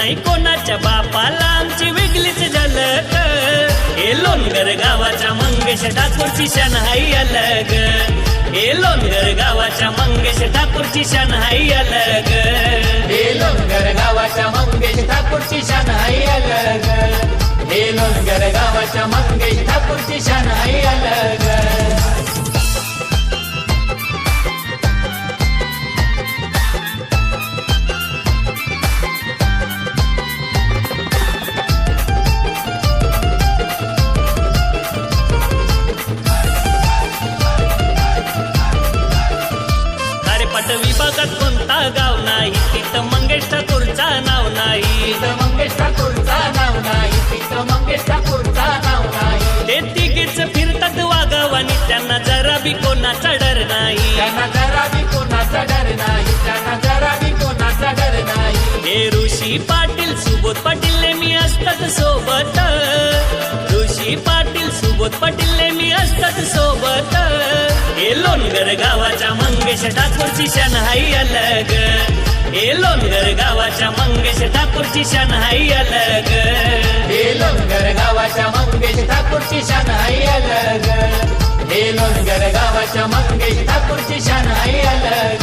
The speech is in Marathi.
नाही कोणाच्या बापाला आमची वेगळीच झलक. हे लोणगर गावाच्या मंगेश ठाकूरची शान हाय अलग. हे लोणगर गावाच्या मंगेश ठाकूरची शान हाय अलग. हे लोणगर गावाच्या मंगेश ठाकूरची शान हाय अलग. हे लोणगर गावाच्या मंगेश ठाकूरची शान हाय अलग. विभागात कोणता गाव नाही तिथं मंगेश ठाकूरचा नाव नाही. तिथं मंगेश ठाकूरचा नाव नाही. तिथं मंगेश ठाकूरचा नाव नाही. ते तिघेच फिरतात वागावानी त्यांना जरा बी कोणाचा डर नाही. त्यांना जरा बी कोणाचा डर नाही. त्यांना जरा बी कोणाचा डर नाही. हे ऋषी पाटील सुबोध पाटील नेहमी असतात सोबत. ऋषी पाटील सुबोध पाटील नेहमी असतात सोबत. हे लोणगर गावाच्या मंगेश ठाकूरची शान हाय अलग. हे लोणगर गावाच्या मंगेश ठाकूरची शान हाय अलग. हे लोणगर गावाच्या मंगेश ठाकूरची शान हाय अलग. हे लोणगर गावाच्या मंगेश ठाकूरची शान हाय अलग.